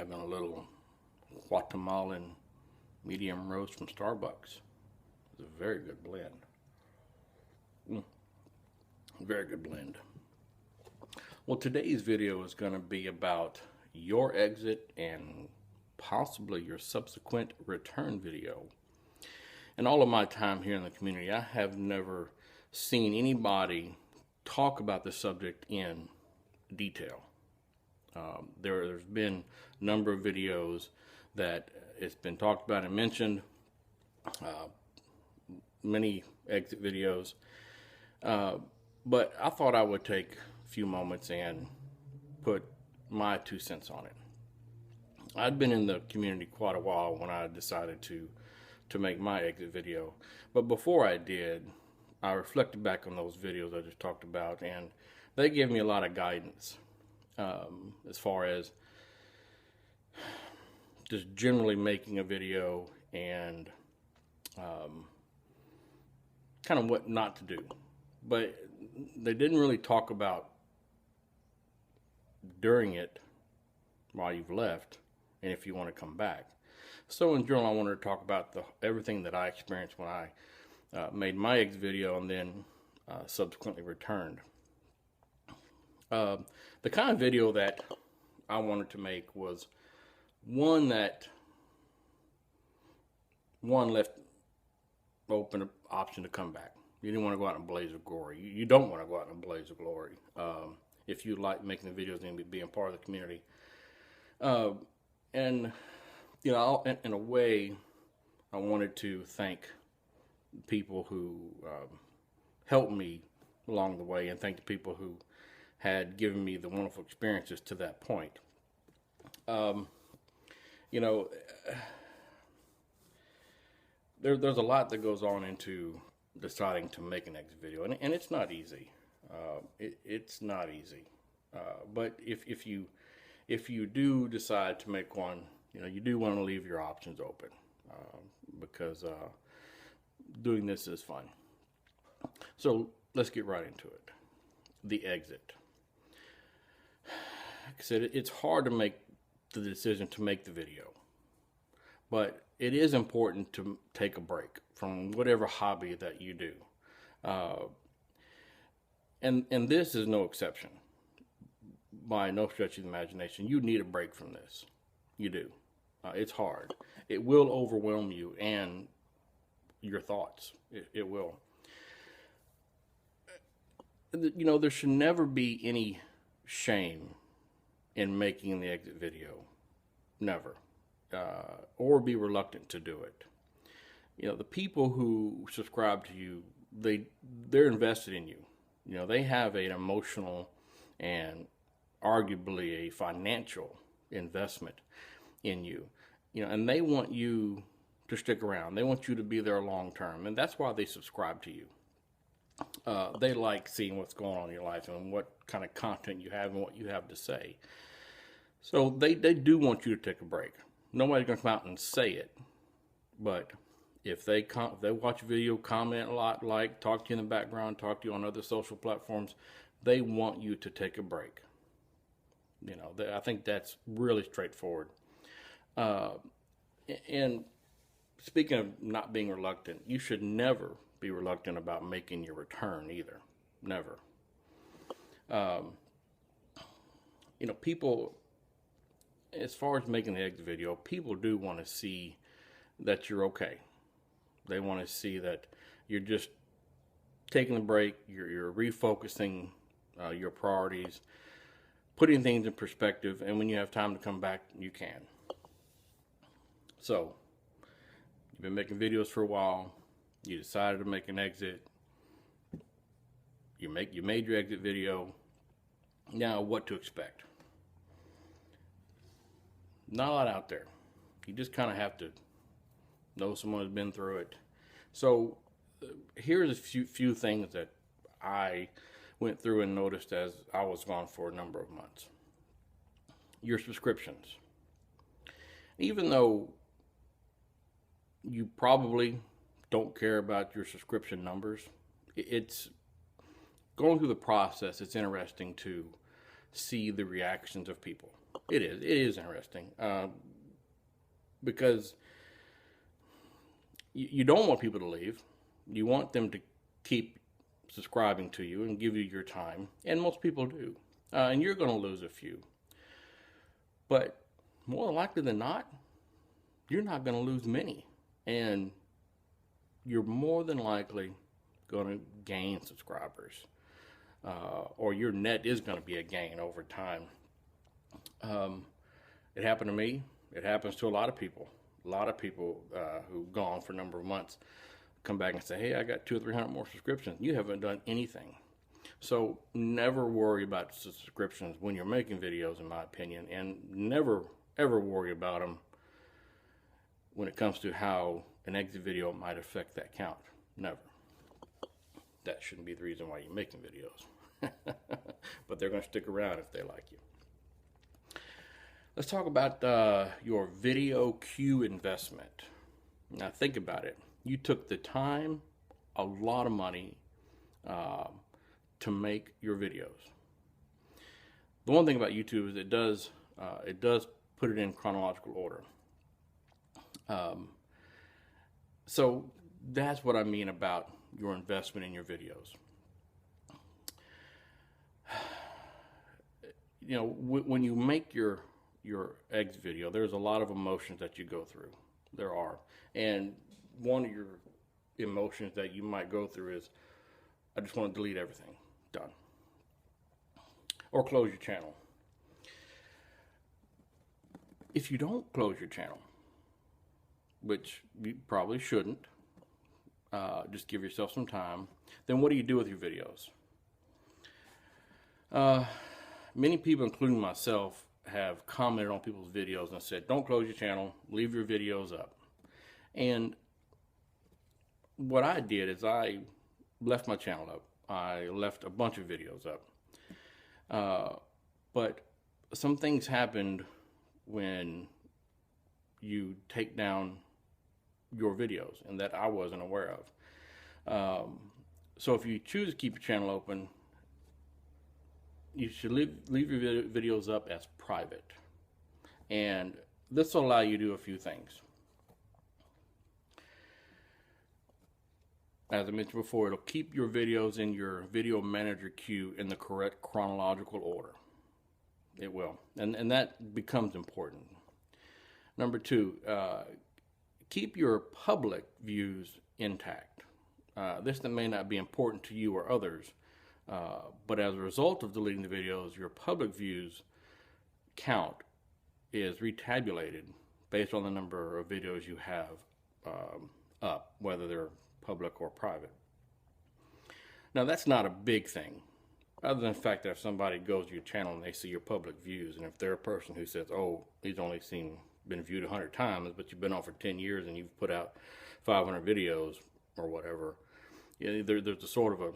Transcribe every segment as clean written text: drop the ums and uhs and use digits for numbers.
having a little Guatemalan medium roast from Starbucks. It's a very good blend. Very good blend. Well, today's video is going to be about your exit and possibly your subsequent return video. In all of my time here in the community, I have never seen anybody talk about the subject in detail. There's been a number of videos that it's been talked about and mentioned, many exit videos, but I thought I would take a few moments and put my 2 cents on it. I'd been in the community quite a while when I decided to make my exit video, but before I did, I reflected back on those videos I just talked about, and they gave me a lot of guidance as far as just generally making a video and kind of what not to do. But they didn't really talk about during it while you've left and if you want to come back. So in general, I wanted to talk about everything that I experienced when I made my exit video and then subsequently returned. The kind of video that I wanted to make was one that left open an option to come back. You didn't want to go out in a blaze of glory. You don't want to go out in a blaze of glory if you like making the videos and being part of the community. And you know, in a way, I wanted to thank people who helped me along the way, and thank the people who had given me the wonderful experiences to that point. You know, there's a lot that goes on into deciding to make an exit video, and it's not easy. It's not easy. But if you do decide to make one, you know, you do want to leave your options open because doing this is fun. So let's get right into it. The exit. Like I said, it's hard to make the decision to make the video, but it is important to take a break from whatever hobby that you do. And this is no exception. By no stretch of the imagination, you need a break from this. You do. It's hard. It will overwhelm you and your thoughts. It will. You know, there should never be any shame in making the exit video. Never. Or be reluctant to do it. You know, the people who subscribe to you, they're invested in you. You know, they have an emotional and arguably a financial investment in you. You know, and they want you to stick around. They want you to be there long term, and that's why they subscribe to you. They like seeing what's going on in your life and what kind of content you have and what you have to say. So they do want you to take a break. Nobody's going to come out and say it, but if they watch a video, comment a lot, like, talk to you in the background, talk to you on other social platforms, they want you to take a break. You know, I think that's really straightforward. And speaking of not being reluctant, you should never be reluctant about making your return either. Never. You know, people, as far as making the exit video, people do want to see that you're okay. They want to see that you're just taking a break, you're refocusing your priorities, putting things in perspective, and when you have time to come back, you can. So, you've been making videos for a while, you decided to make an exit, you made your exit video. Now, what to expect? Not a lot out there. You just kind of have to know someone who's been through it. So here's a few things that I went through and noticed as I was gone for a number of months. Your subscriptions. Even though you probably don't care about your subscription numbers, it's going through the process. It's interesting to see the reactions of people. It is. It is interesting because you don't want people to leave. You want them to keep subscribing to you and give you your time, and most people do. And you're going to lose a few. But more likely than not, you're not going to lose many. And you're more than likely going to gain subscribers. Or your net is going to be a gain over time. It happened to me. It happens to a lot of people. A lot of people who've gone for a number of months come back and say, hey, I got 200 or 300 more subscriptions. You haven't done anything. So never worry about subscriptions when you're making videos, in my opinion, and never, ever worry about them when it comes to how an exit video might affect that count. Never. That shouldn't be the reason why you're making videos. But they're going to stick around if they like you. Let's talk about your video queue investment. Now think about it. You took the time, a lot of money, to make your videos. The one thing about YouTube is it does put it in chronological order. So that's what I mean about your investment in your videos. You know, when you make your exit video, there's a lot of emotions that you go through. There are. And one of your emotions that you might go through is, I just want to delete everything. Done. Or close your channel. If you don't close your channel, which you probably shouldn't, just give yourself some time, then what do you do with your videos? Many people, including myself, have commented on people's videos and said, don't close your channel, leave your videos up. And what I did is I left my channel up. I left a bunch of videos up. But some things happened when you take down your videos and that I wasn't aware of. So if you choose to keep your channel open, you should leave your videos up as private. And this will allow you to do a few things. As I mentioned before, it'll keep your videos in your video manager queue in the correct chronological order. It will. And that becomes important. Number two, keep your public views intact. This may not be important to you or others, but as a result of deleting the videos, your public views count is retabulated based on the number of videos you have up, whether they're public or private. Now that's not a big thing, other than the fact that if somebody goes to your channel and they see your public views, and if they're a person who says, oh, he's only been viewed 100 times, but you've been on for 10 years and you've put out 500 videos or whatever, there's a sort of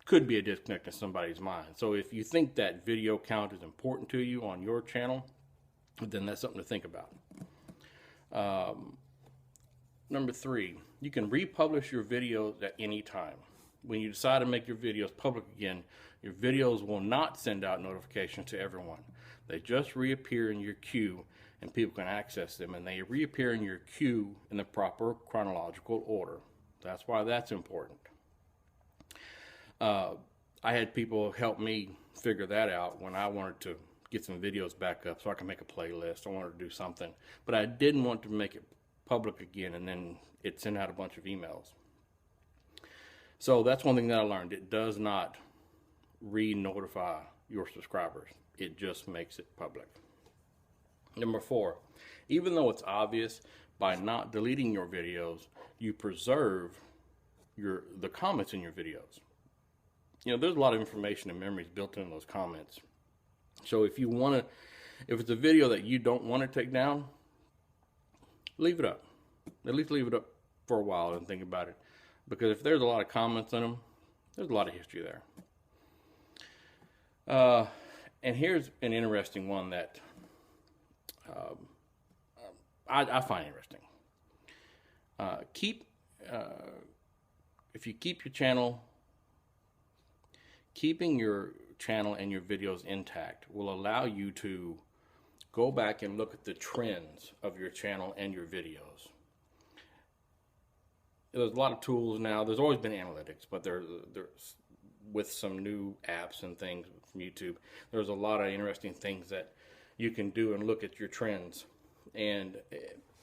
could be a disconnect in somebody's mind. So if you think that video count is important to you on your channel, then that's something to think about. Number three, you can republish your videos at any time. When you decide to make your videos public again, your videos will not send out notifications to everyone. They just reappear in your queue and people can access them, and they reappear in your queue in the proper chronological order. That's why that's important. I had people help me figure that out when I wanted to get some videos back up so I can make a playlist. I wanted to do something, but I didn't want to make it public again and then it sent out a bunch of emails. So that's one thing that I learned. It does not re-notify your subscribers. It just makes it public. Number four, even though it's obvious, by not deleting your videos, you preserve the comments in your videos. You know, there's a lot of information and memories built in those comments. So if it's a video that you don't want to take down, leave it up. At least leave it up for a while and think about it. Because if there's a lot of comments in them, there's a lot of history there. And here's an interesting one that I find interesting. If you keep your channel, keeping your channel and your videos intact will allow you to go back and look at the trends of your channel and your videos. There's a lot of tools now. There's always been analytics, but there's with some new apps and things from YouTube, there's a lot of interesting things that you can do and look at your trends. And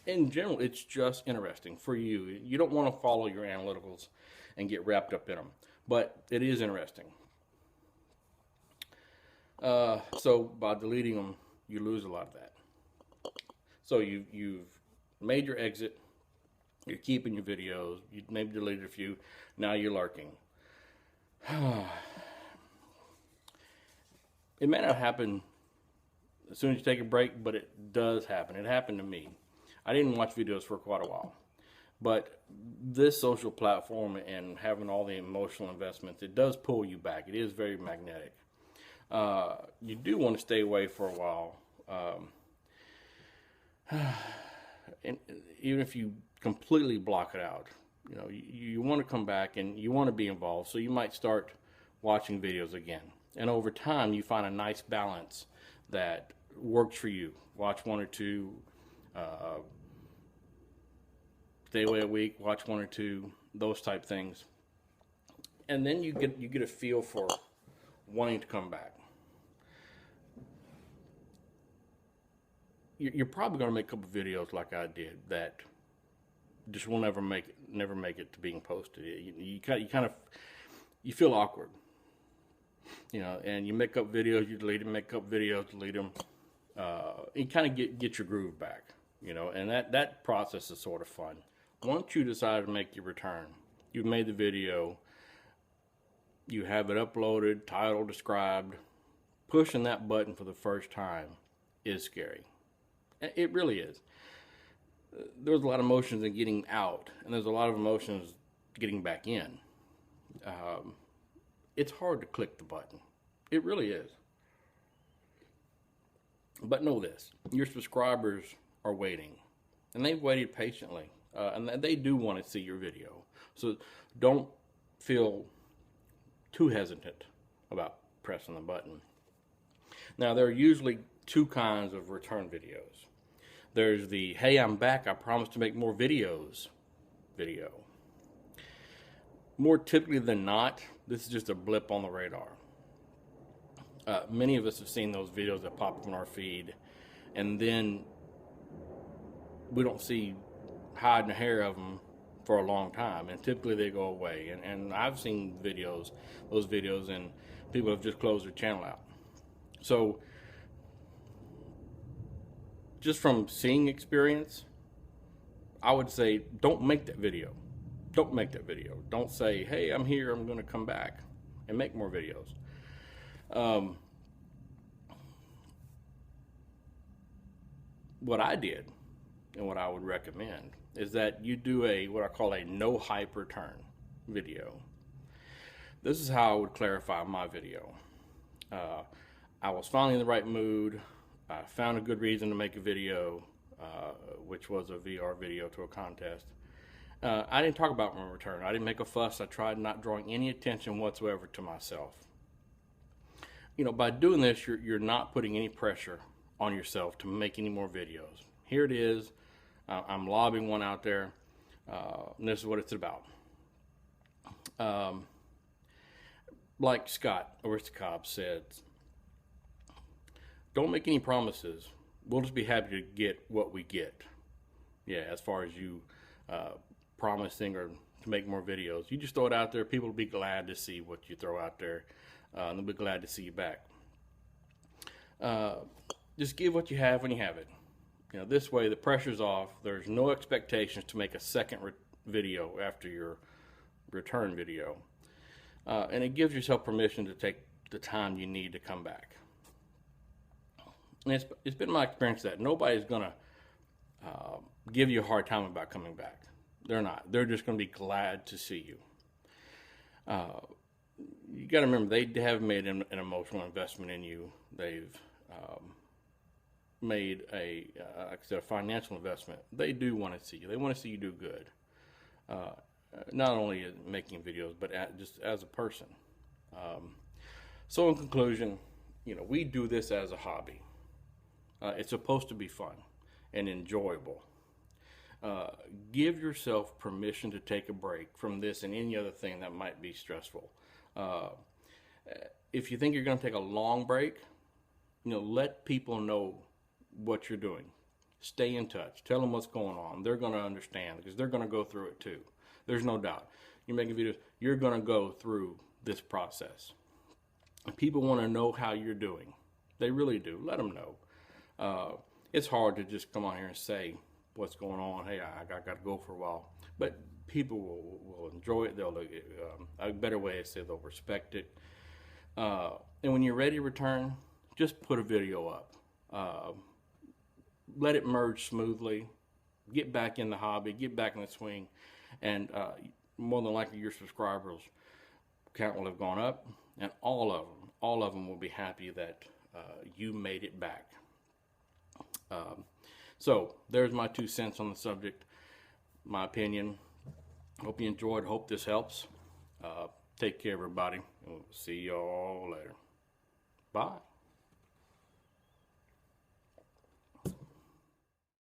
in general, it's just interesting for you. You don't want to follow your analyticals and get wrapped up in them, but it is interesting. So by deleting them, you lose a lot of that. So you've made your exit. You're keeping your videos. You maybe deleted a few. Now you're lurking. It may not happen as soon as you take a break, but it does happen. It happened to me. I didn't watch videos for quite a while. But this social platform and having all the emotional investments, it does pull you back. It is very magnetic. You do want to stay away for a while. And even if you completely block it out, you want to come back and you want to be involved. So you might start watching videos again. And over time, you find a nice balance that works for you. Watch one or two, stay away a week, watch one or two, those type things. And then you get a feel for wanting to come back. You're probably going to make a couple videos like I did that just will never make it to being posted. You feel awkward, and you make up videos, you delete them, make up videos, delete them. You kind of get your groove back, and that process is sort of fun. Once you decide to make your return, you've made the video, you have it uploaded, titled, described. Pushing that button for the first time is scary. It really is. There's a lot of emotions in getting out, and there's a lot of emotions getting back in. It's hard to click the button. It really is. But know this, your subscribers are waiting, and they've waited patiently, and they do want to see your video. So don't feel too hesitant about pressing the button. Now, there are usually two kinds of return videos. There's the, hey, I'm back, I promise to make more videos video. More typically than not, this is just a blip on the radar. Many of us have seen those videos that pop up on our feed, and then we don't see hide and hair of them for a long time, and typically they go away. And I've seen those videos, and people have just closed their channel out. So just from seeing experience, I would say don't make that video. Don't make that video. Don't say, hey, I'm here, I'm going to come back and make more videos. What I did and what I would recommend is that you do what I call a no hype return video. This is how I would clarify my video. I was finally in the right mood. I found a good reason to make a video, which was a VR video to a contest. I didn't talk about my return. I didn't make a fuss. I tried not drawing any attention whatsoever to myself. By doing this, you're not putting any pressure on yourself to make any more videos. Here it is. I'm lobbing one out there. And this is what it's about. Like Scott Aristocobb said, don't make any promises. We'll just be happy to get what we get. Yeah, as far as you promising or to make more videos. You just throw it out there. People will be glad to see what you throw out there. They'll be glad to see you back. Just give what you have when you have it. This way the pressure's off. There's no expectations to make a second video after your return video. And it gives yourself permission to take the time you need to come back. And it's been my experience that nobody's going to give you a hard time about coming back. They're not. They're just going to be glad to see you. You got to remember, they have made an emotional investment in you. They've made like I said, a financial investment. They do want to see you. They want to see you do good. Not only making videos, but just as a person. So in conclusion, we do this as a hobby. It's supposed to be fun and enjoyable. Give yourself permission to take a break from this and any other thing that might be stressful. If you think you're going to take a long break, let people know what you're doing. Stay in touch. Tell them what's going on. They're going to understand because they're going to go through it too. There's no doubt. You're making videos, you're going to go through this process. And people want to know how you're doing. They really do. Let them know. It's hard to just come on here and say what's going on. Hey, I got to go for a while. But people will enjoy it. They'll a better way is say they'll respect it. And when you're ready to return, just put a video up. Let it merge smoothly. Get back in the hobby. Get back in the swing. And more than likely your subscribers count will have gone up. And all of them will be happy that you made it back. So there's my 2 cents on the subject, my opinion. Hope you enjoyed. Hope this helps. Take care, everybody. We'll see y'all later. Bye.